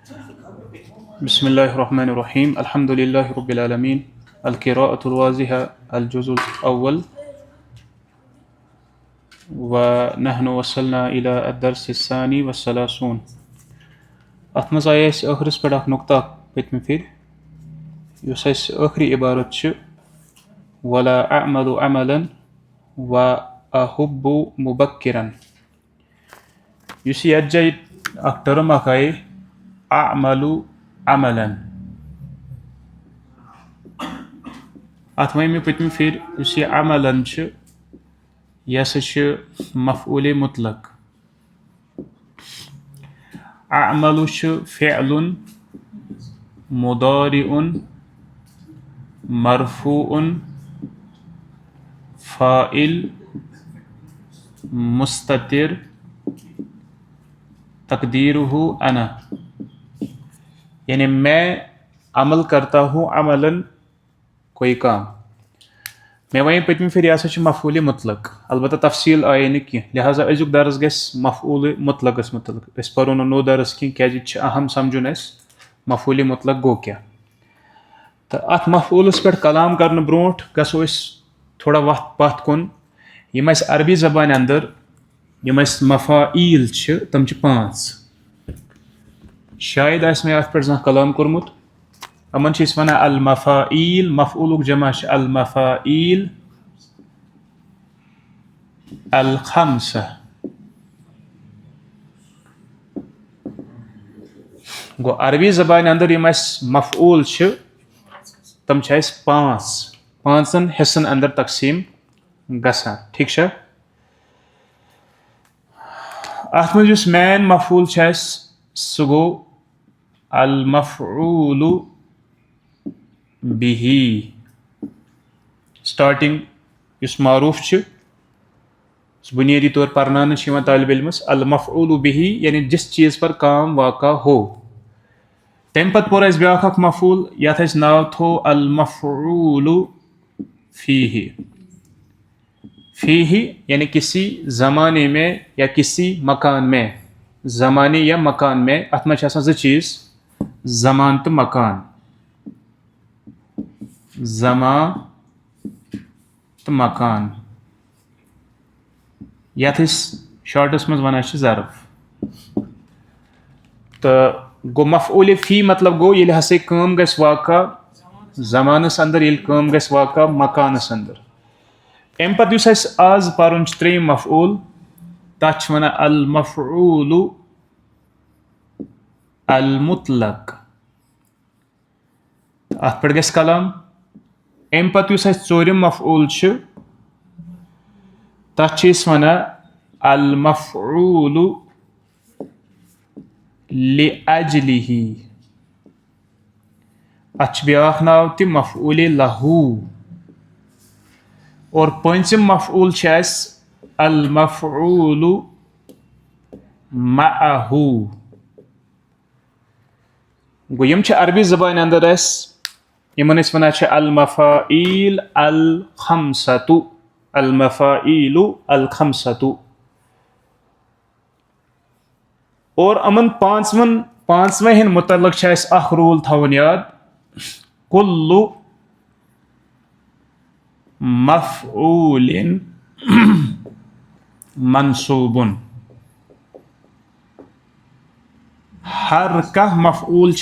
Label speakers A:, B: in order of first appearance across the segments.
A: बिस्मिल्लाहिर्रहमानिर्रहीम अल्हम्दुलिल्लाहि रब्बिल आलमीन अल-क़िराअतुल वाज़िहा अल-जुज़ुल अव्वल व नहनु वसलना इला अद-दर्सिस्सानी वस्सलासून। अथ मज़ आया अस ٲखरस पेठ अख नुक्ता पतमि फिर युस अस ٲखरी इबारत छ वला अअमलु अमलन व अहुब्बु मुबक्किरन। युस यथ जाय अख टर्म अख आए अअमलु अमलन। अथ वन पतमि फिर युस यह अमलन छ यह हसा छ मफ़ऊल मुतलक। अअमलु छ फ़िअलुन मुदारिउन मरफ़ूउन फ़ाइल मुस्ततिर तक़दीरुहु अना, यानी मैं अमल करता हूँ अमलन कोई काम। मैं वन पतमि फिर यह हसा मफ़ऊल मुतलक, अलबत्ता तफसील आए न कह, लिहाजा अजुक दर्स गस मफ़ऊल मुतलकस मुतलक। अस परो नो दर्स कह अहम समझुन अस मफ़ऊल मुतलक गो क्या। तो अत मफ़ऊलस पे कलाम करने ब्रोट गसो अस थोड़ा वक्त पथ कुन। यम अस अरबी ज़बान अंदर यम अस मफ़ाइल छ तम छ 5। शायद अस मे अत पे जहाँ कलाम कोरमुत। अमन छ वनान अल मफ़ाइल, मफ़ऊलुक जमा छ अल मफ़ाइल अल खम्सा। गो अरबी ज़बान अंदर यम अस मफ़ऊल छ तम छ 5 पांचन हिस्सन अंदर तकसीम गसान। ठीक छ। अथ मज युस मैन मफ़ऊल छ सह गो अल मफ़ऊलु बिही। स्टार्टिंग युस मारूफ छ बुनियादी तौर पर पढ़ना तालिब इल्मस अल मफ़ऊलु बिही यानी जिस चीज़ पर काम वाक़ा हो। तम पत पोर अस ब्याख अख मफ़ऊल यथ अस नाव थो अल मफ़ऊलु फ़ीही। फ़ीही यानी किसी ज़माने में या किसी मकान में, ज़माने या मकान में। अथ मज ज चीज़ ज़मान तो मकान। ज़मा तो मकान यथ शॉर्टस मज वन ज़र्फ। तो गो मफ़ऊल फ़ी मतलब गो ये हसे काम गस वाक़ा ज़मानस अंदर, ये काम गस वाक़ा मकानस अंदर। अम पत युस अस आज परन त्रेयम मफ़ऊल तथ वन अल मफ़ऊलु अल मुतलक। अत पे गस कलाम। अम पत युस अस चोरिम मफ़ऊल तथ वन अल मफ़ऊलु लिअजलिही। अत ब्याख नाव ति मफ़ऊल लहू। और पंचम मफ़ऊल अल मफ़ऊलु मअहू। गो यम अरबी ज़बान अंदर यमन वन अल मफ़ाइल अल खम्सतु। अल मफ़ाइलु अल खम्सतु। और अमन पांचवें हिन मुतल्लक अख रूल थवन याद, कुल्लु मफ़ऊलिन मंसूबुन। हर कह मफ़ऊल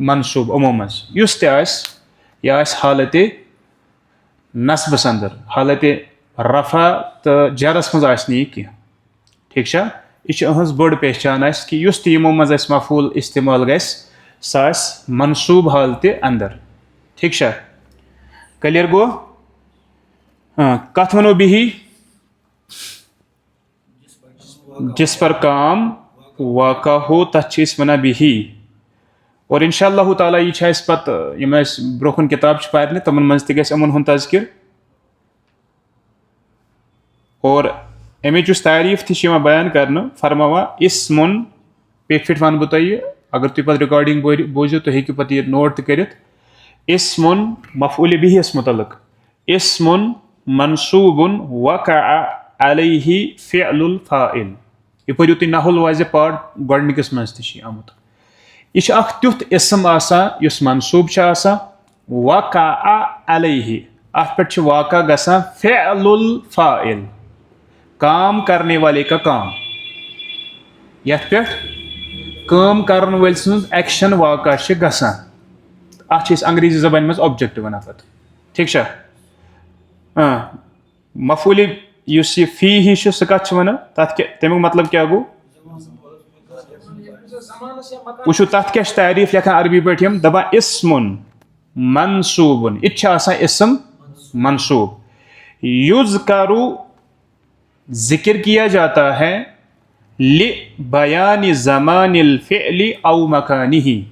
A: मंसूब अमूमन युस यह हालत नस्बस अंदर, हालत रफ़ा तो जरस मज यह कह। ठीक है। यह अहज बड़ पहचान कि युस तमो मज मफ़ऊल इस्तेमाल गस सह मंसूब हालत अंदर। ठीक है। क्लियर गो। कथ वनो बिही जिस पर काम वाक़ा हो तथ वन बिही। और इंशाअल्लाह ताला यह पत यम ब्रोखन किताब पारने तमन मज तमन हुंद तज़किर। और अमिच तारीफ थी बयान करना फरमावा इस्मुन पे फिट वन बह तुह अगर तुम पे रिकॉर्डिंग बोजो तो हेकु पे नोट कर। इस्मुन मफ़ऊल बिहिस मुतल्लक इस्मुन मंसूबुन वक़अ अलैहि फ़िअलुल फ़ाइल। यह पढ़ो तुम नहुल वाज़ पार्ट गोडनिकस मज आमुत। यह तुथ इसम युस मनसूब वका अलैहि अत पे वाक़ा गसान फ़िअलुल फ़ाइल काम करने वाले का काम यथ पे काम करने वाले सुन एक्शन वाक़ा गसान अत अंग्रेजी ज़बान मज ऑब्जेक्ट वन पे ठीक मफूली युस यह फी ही सह कत वन तमिक मतलब क्या गो वो तथ क्या तारीफ लिखान अरबी पे दपा इस्मुन मनसूबुन यह इसम मनसूब युज़करु जिक्र किया जाता है लि बयान ज़मानिल फ़िअली औ मकानिही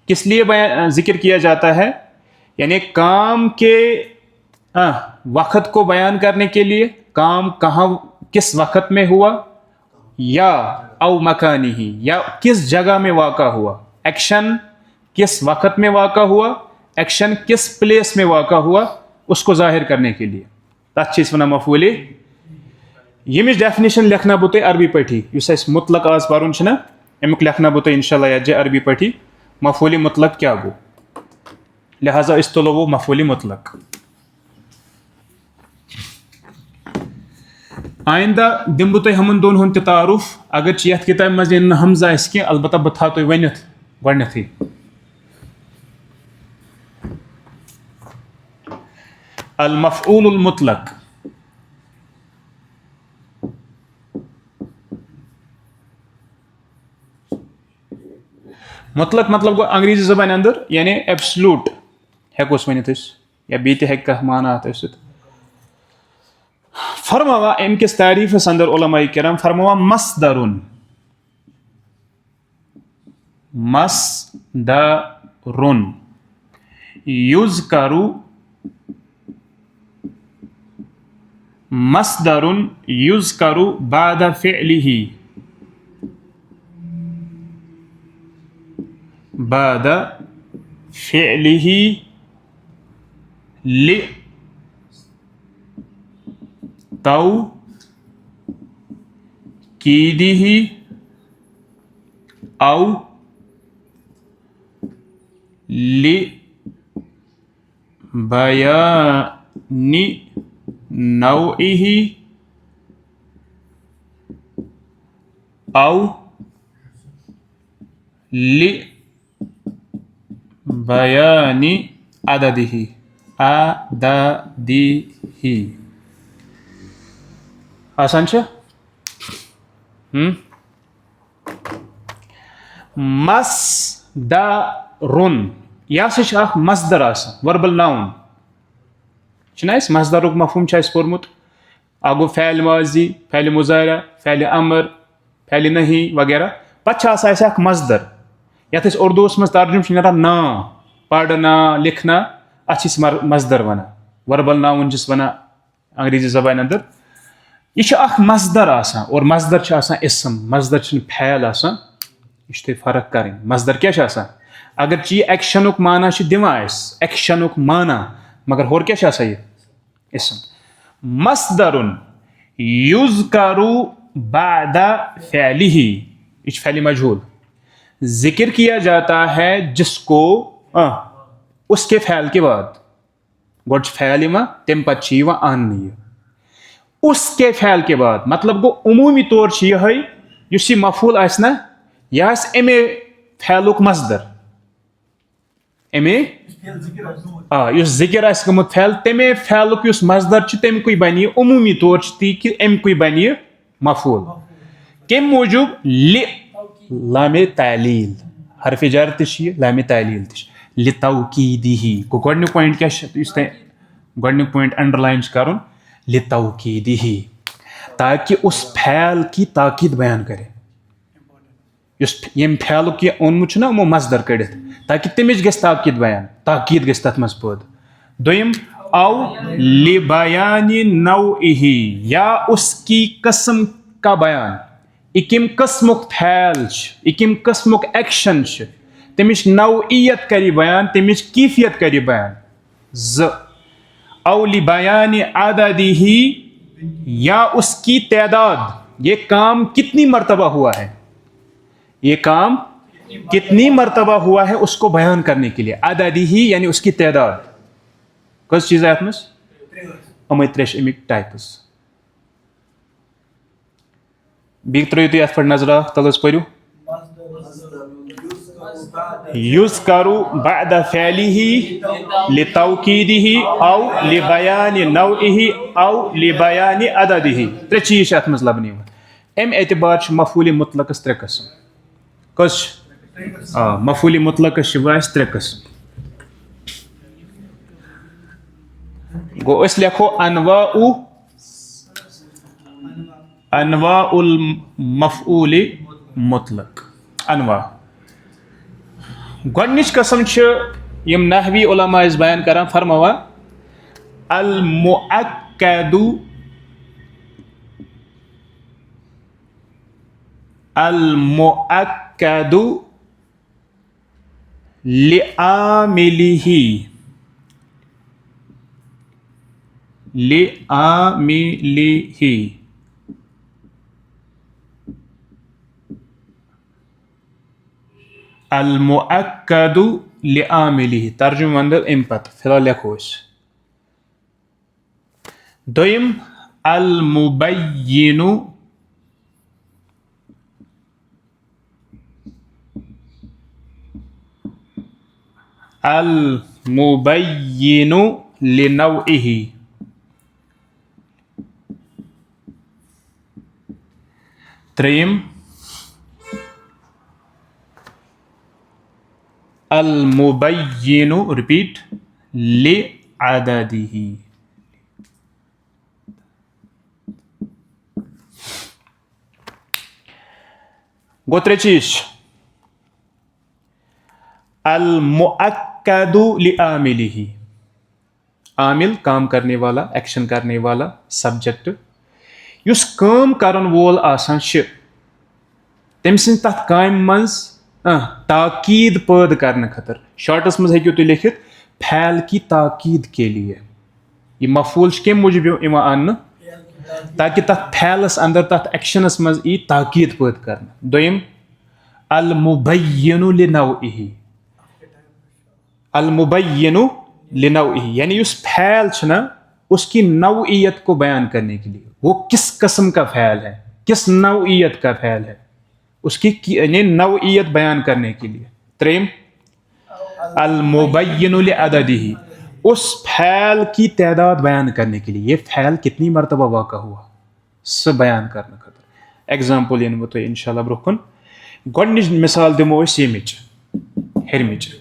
A: किस लिए जिक्र किया जाता है यानी काम के वक़्त को बयान करने के लिए काम कहाँ किस वक़्त में हुआ या औ मकानिही या किस जगह में वाक़ा हुआ एक्शन किस वक़्त में वाक़ा हुआ एक्शन किस प्लेस में वाक़ा हुआ उसको जाहिर करने के लिए तथ वन मफूले यमिच डेफिनेशन लिखना बो अरबी पठी युस मुतलक आज पर्न अमुक लिखना बो इंशाल्लाह यजे अरबी पठी मफूली मुतलक क्या गो लिहाजा इस तुलो वो मफूली मुतलक आइंदा दिम बो हमन दोन हुन तारुफ अगर ये किताब मज हमजा कह अलबत्ता बह था वन गथी अल मफ़ऊलुल मुतलक मुतलक मतलब गो अंग्रेजी ज़बान अंदर यानी एब्सलूट हेकोस वनित या बी तह माना फरमावा अमकिस तारीफ़स अंदर उलमाए किराम फरमावा मसदरुन युज़करु मसदरुन युज़करु बाद फ़िअलिही बाद फ़िअलिही लि तौकीदिही औ लि बयानी नौइही औ लि बयानी अददिही आसान मसदरुन यह मसदर वर्बल नाउन मसदरुक मफहूम पोर्मुत आगो फ़ैल माजी फ़ैल मुज़ारा फ़ैल अमर फ़ैल नहीं वगैरह पे मसदर यथ उर्दूस मज तर्जुम ना पढ़ना लिखना अत मसदर वन वर्बल नाउन वन अंग्रेजी ज़बान अंदर यह मसदर और मसदर इसम मसदर फ़ैल यह फ़र्क कर मसदर क्या अगर यह एक्शनुक माना दिवान एक्शनुक माना मगर होर क्या इसम मसदरुन युज़करु बादा फ़ैलिही यह फ़ैल मजहूल जिक्र किया जाता है जिसको उसके फ़ैल के बाद गोड फ़ैल तम पे आन उसके फ़ैल के बाद मतलब गो उमूमी तौर यह मफूल आसना यह अमे फ़ैलुक मसदर अमे जिक्र गमुत फ़ैल तमे फ़ैलुक मसदर तमुक बन उमूमी तौर ती कि अमुक बन मफूल कम मूजूब लामे तालील हरफ जर लामे तालील लितौकीदिही गो गोडनुक पॉइंट क्या गोडनुक पॉइंट अंडरलाइन करुन लितौकीदिही ताकि उस फ़ैल की ताकीद बयान करे यम फ़ैलुक यह ओनमुत ना मो मसदर कड़ित ताकि तमिच गस ताकीद बयान ताकीद गस तथ मज पद दोयम औ लिबयानी नौइही या उसकी कसम का बयान इकिम कस्मुक फ़ैल इकिम कस्मुक एक्शन तमिच नौइयत करी बयान तमिच कैफियत करी बयान ज औ लिबयानी अददिही या उसकी तादाद ये काम कितनी मरतबा हुआ है ये काम कितनी मरतबा हुआ है उसको बयान करने के लिए। अददी ही यानी उसकी तादाद। कस चीज़ अत मज अम त्रेश अमिक टाइप्स। बीक त्रो तुम अत पे नजर तलस परू युज़करु बअद फ़अलिही लितौकीदिही औ लिबयान नौइही औ लिबयान अददिही। त्रे चीज़ अत मज लबन यिवान। अमि एतबार मफूल मुतलकस त्रे कस्म। कस मफूल मुतलकस त्रे कस्म। गो अस लेखो अनवाउल मफऊल मुतलक। अनवा गोडनिच कसम यम नहवी उलमा बयान करान फरमावा अल मुअक्कदु लिआमिलिही अल मुअक्कदु लिआमिलिही। तर्जुमा वंदल अम पत फिलहाल लिखो दोयम अल मुबय्यिनु लिनौइही। त्रेयम अल मुबय्यिनु रिपीट लिअददिही। गो त्रे चीज अल मुअक्कदु लिआमिलिही। आमिल काम करने वाला, एक्शन करने वाला, सब्जेक्ट युस काम करन वोल आसान तम सिंद तथ काम मज ताकीद पैद करने खतर शॉर्टस मज हेकु तुम लिखित फैल की ताकीद के लिए। यह मफूल कम मूजूब आन ताकि तथ फैलस अंदर तथ एक्शनस मज ई ताकीद पैद कर। दोयम अल मुबय्यिनु लिनौइही। अल मुबय्यिनु लिनौइही यानी उस फैल ना उसकी नौइयत को बयान करने के लिए। वो किस किस्म का फैल है, किस नौइयत का फैल है, उसकी नौइयत बयान करने के लिए। त्रेम अल मुबय्यिनु लिअददिही उस फैल की तादाद बयान करने के लिए। ये फैल कितनी मरतबा वाक़ा हुआ सब बयान करने खतर। एग्जाम्पल इन वो तो इंशाल्लाह ब्रोकन गोडनिच मिसाल दिमो यमिच हेरमिच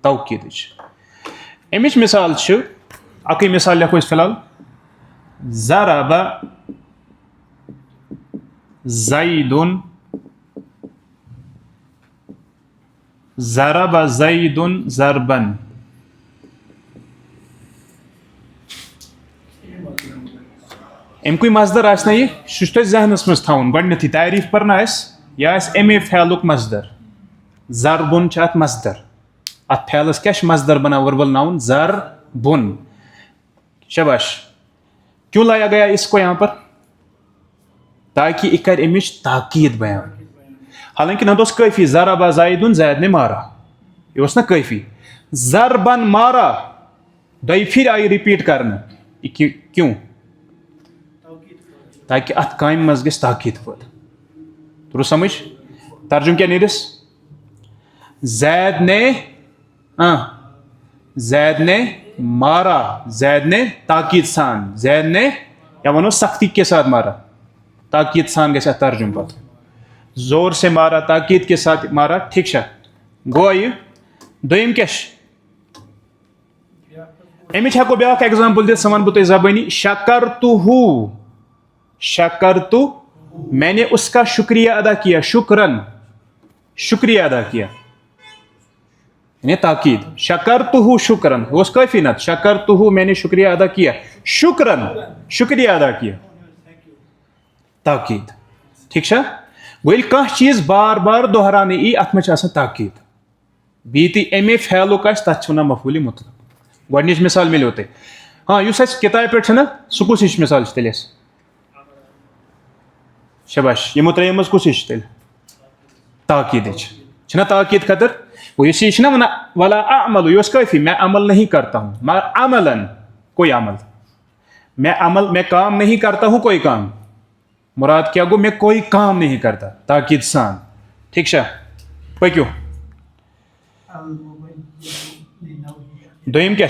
A: तौकीदिच। अमिच मिसाल अक मिसाल लिखो फिलहाल ज़रबा ज़ैदुन ज़रबन। अमुक मजदर आसना यह जहनस मज थवन गोडनथी तारीफ पर यह अमे फैलुक मजदर। ज़रबुन अत मजदर अत फैलस क्या मजदर बना वर्बल नाउन ज़रबुन। शाबाश। क्यों लाया गया इसको यहाँ पर ताकि यह कर अमिच ताकीद बयान। हालांकि ना तो काफी ज़रबा ज़ैदुन ज़ैद ने मारा यह ना काफी। ज़रबन मारा दई फिर आई रिपीट करना क्यों ताकि अत काम मज गस ताकीद पद। तुर समझ तर्जुम क्या नीरस ज़ैद ने मारा। ज़ैद ने ताकीद सान, ज़ैद ने या वनो सख्ती के साथ मारा ताकीद सान गस तर्जुम पद। जोर से मारा ताकीद के साथ मारा। ठीक है गो यह दोयम क्या अमिच हेको ब्याक एग्जाम्पल दित सह वन बह ज़बानी शकरतु मैंने उसका शुक्रिया अदा किया। शुक्रन शुक्रिया अदा किया यानी ताकीद। शकरतुहु शुक्रन वो काफी ना शकरतुहु मैंने शुक्रिया अदा किया। शुक्रन शुक्रिया अदा किया ताकीद। ठीक है वो कह चीज बार बार दोहराने ई अत मे ताकीद बीती अमे फैलुक तथ मफूल मुतलक। गोडनिच मिसाल मिलो ते हाँ उस किताब पे ना सह कुछ मिसाल तेल शाबाश यमो त्रेम कुछ तेल ताकीद। छना ताकीद खतर वो ये ना वना वाला अमल यो काफी मैं अमल नहीं करता हूँ मगर अमलन कोई अमल मैं काम नहीं करता हूँ कोई काम मुराद क्या गो मैं कोई काम नहीं करता ताकीद सान ठीक शा पक्यो दोयम क्या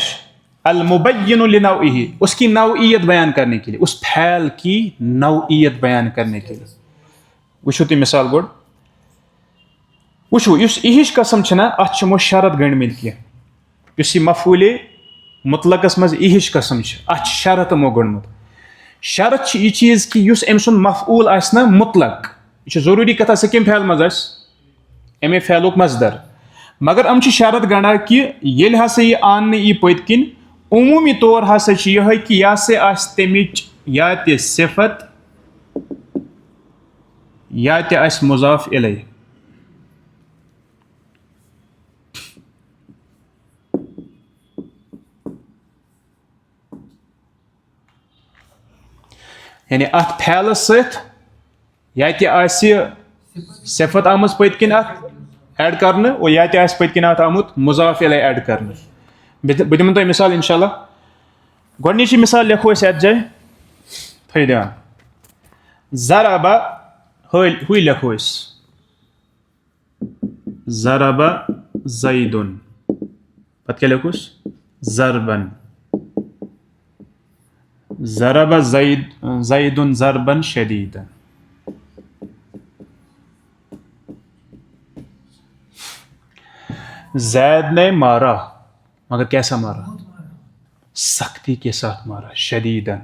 A: अल मुबय्यिनु लिनौइही उसकी नौइयत बयान करने के लिए उस फैल की नौइयत बयान करने के लिए वुशो तुम मिसाल गोड वुशो युस इहिश कसम छना अथ छमो शरत गणमित की युस यह मफूले मुतलकस मज इहिश कसम छ अथ शरत मो गणमुत शरत छ यह चीज कि युस अम सुन मफऊल आसना मुतलक यह जरूरी कथा से कम फैल मज अमे फैलुक मजदर मगर हम शरत गणा कि ये हसा यह आन यह पत किन उमूमी तौर हसा यह कि यह से तमिच या ते सिफत या ते मुजाफ इलै यानी अत फैल सत या ते सिफत आमज पत किन ऐड करने और या ते पत किन आमुत मुजाफ इलै ऐड करने बह दिमो तुम मिसाल इंशाल्लाह गोडनिची मिसाल लिखो अत जाए थो ध्यान ज़रबा हुई लिखो ज़रबा ज़ैदुन पत क्या लिखोस ज़रबन ज़रबा ज़ैदुन ज़रबन शदीदन जैद ने मारा मगर कैसा मारा सख्ती के साथ मारा शदीदन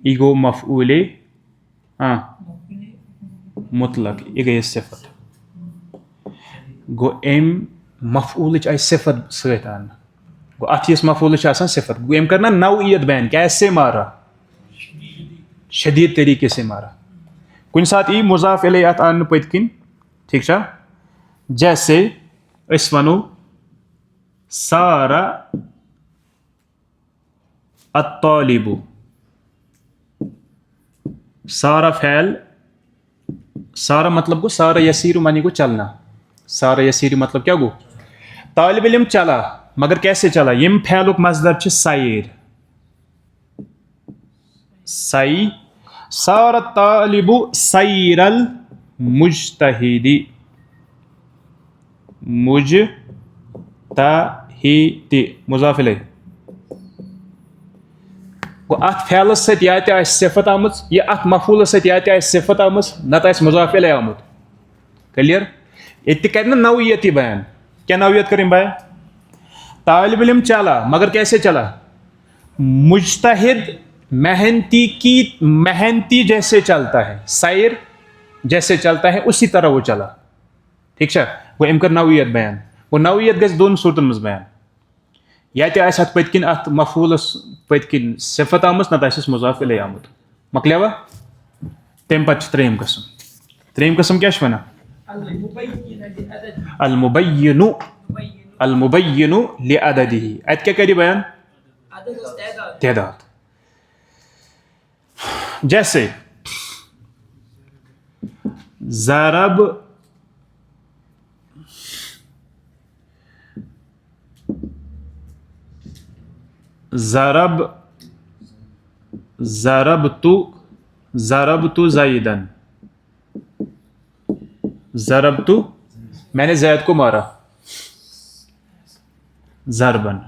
A: ईगो मफऊले मुतलक यह गई सिफत गो एम मफऊल सिफत सत गो अथ मफूल सिफत गो एम करना नौइयत बयान कैसे मारा शदीद तरीके से मारा कुन साथ यी मुजाफ इलै अत आन पत किन ठीक छा जैसे अस वनो सारा अत्तालिबु सारा फैल सारा मतलब गो सारा यसीरु मानी गो चलना सारा यसीरु मतलब क्या गो तालिब इल्म चला मगर कैसे चला यम फैलुक मजदर छ सैर सई सारा तालिबु सैरल मुज्तहिदी मुज्तहिदी मुजाफ इलै गो अत फैल सत या ते सिफत आमज यह अत मफूल सत या ते सिफत आमज नत मुजाफ इलै आमुत क्लियर ये कर नौइयत बयान क्या नौइयत करें बयान तालिब इल्म चला मगर कैसे चला मुज्तहिद मेहनती जैसे चलता है सैर जैसे चलता है उसी तरह वो चला ठीक है वो अम कर नौइयत बयान वो नौइयत गज दोन सूरतन मज बयान या ते अत पतकिन अत मफूलस पतकिन सिफत आमज नत मुजाफ इलै आमुत मकलेवा तम पे त्रेम कसम क्या वन अल मुबय्यिनु लिअददिही अत क्या करी बयान तदाद जैसे ज़रबतु ज़ैदन ज़रबतु मैंने जैद को मारा ज़रबन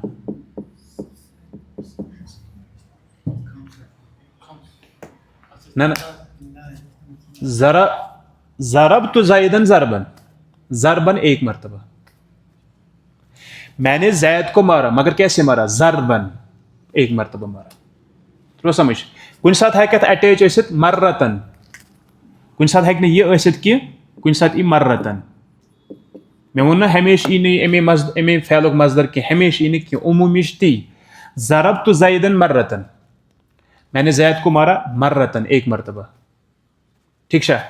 A: ना ज़रबतु ज़ैदन ज़रबन ज़रबन एक मरतबा मैंने जैद को मारा मगर कैसे मारा ज़रबन एक मरतबा मारा तो समझ कुन साथ हेकत अटैच ऐसित मर्रतन कुन साथ हेक यह ऐसित कि कुन साथ यह मर्रतन मैं वो ना हमेश ई नहीं एमे फैलुक मजदर कि हमेश ई नहीं कि उमूमी ती ज़रबतु ज़ैदन मर्रतन मैंने जैद को मारा मर्रतन एक मरतबा ठीक है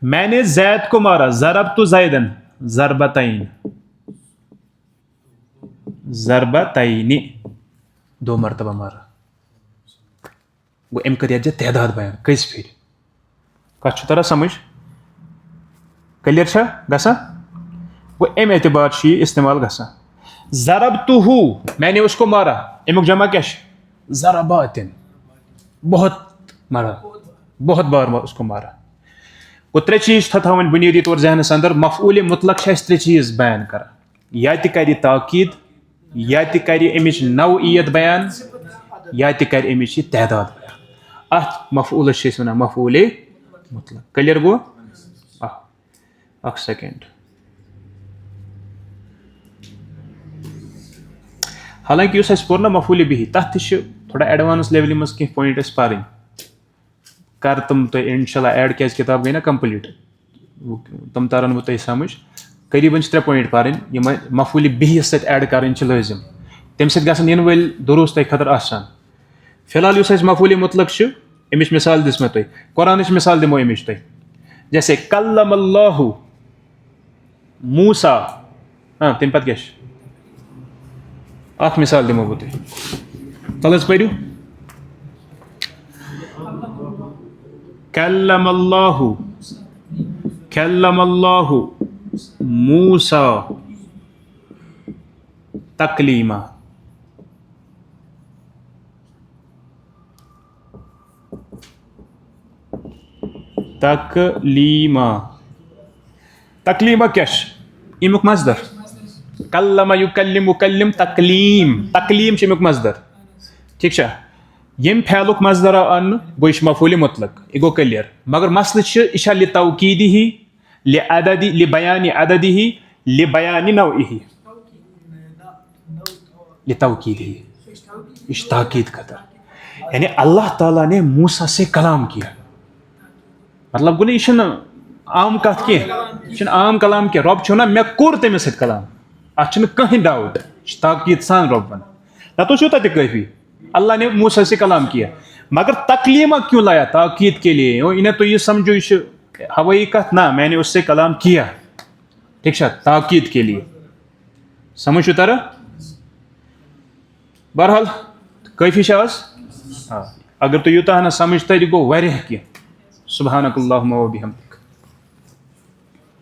A: मैंने जैद को मारा ज़रबतु ज़ैदन ज़रबतैनी दो मरतबा मारा वो अम कर तदाद बयान कस फिर कत तरह समझ क्लियर गसा वो अम एतबार से इस्तेमाल गसान। ज़रबतुहु मैंने उसको मारा, अमुक जमा क्या ज़रबातिन, बहुत मारा, बहुत बार उसको मारा। वो त्रे चीज थवन बुनियादी तौर जहनस अंदर मफऊल मुतलक त्रे चीज बयान कर, या कर ताकीद, या कर अमिच नौइयत बयान, या कर अमिच तहदाद बयान। अत मफऊलस वन मफऊल मुतलक। क्लियर गो? अख सेकंड। हालांकि उस पोर ना मफूल बिही तथ थोड़ा एडवांस लेवल मज कह पॉइंट पार कर तुम तो इंशाल्लाह ऐड क्या किताब गई ना कंप्लीट, तुम तारन वो तुम समझ। करीबन 3 पॉइंट पार मफूल बिही सत ऐड कर लाजिम, तम सत इन वल दुरुस्त तुम खतर आसान। फिलहाल उस मफूल मुतलक अमिच मिसाल दिस मे तुम, कुरान मिसाल दिमो अमिच तुम, जैसे कल्लमल्लाहु मूसा, तम पे क्या अख मिसाल दिमो बह तुम, तल पढ़ू कल्लमल्लाहु कल्लमल्लाहु मूसा तकलीमा। तकलीमा, तकलीमा क्या अमुक मजदर, कल्लमा युकल्लिम मुकल्लिम तकलीम, तकलीम अमुक मजदर। ठीक है, यम फैलुक मजदर अन गो मफूल मुतलक, यह गो क्लियर। मगर मसल यह लितौकीदी ही, लिअददी, लिबयानी अददी ही, लिबयानी नौइही, लितौकीदी ही, इस ताकीद खतर। यानी अल्लाह ताला ने मूसा से कलाम किया, मतलब गो यह आम कत कह, आम कलाम कह, रब ना मे कोर तमिस सत कलाम, अत कहीं डाउट, ताकीद सान रबन ना तो तत काफी। अल्लाह ने मूसा से कलाम किया, मगर तकलीमा क्यों लाया? ताकीद के लिए। इन्हें तो ये समझो यह हवाई कत ना, मैंने उससे कलाम किया, ठीक है, ताकीद के लिए। समझ उतारा? बहरहाल काफी शाज, हाँ, अगर तो यूता ना समझता है गो वारिया क्या। सुब्हानकल्लाहुम्मा व बिहम्दिक।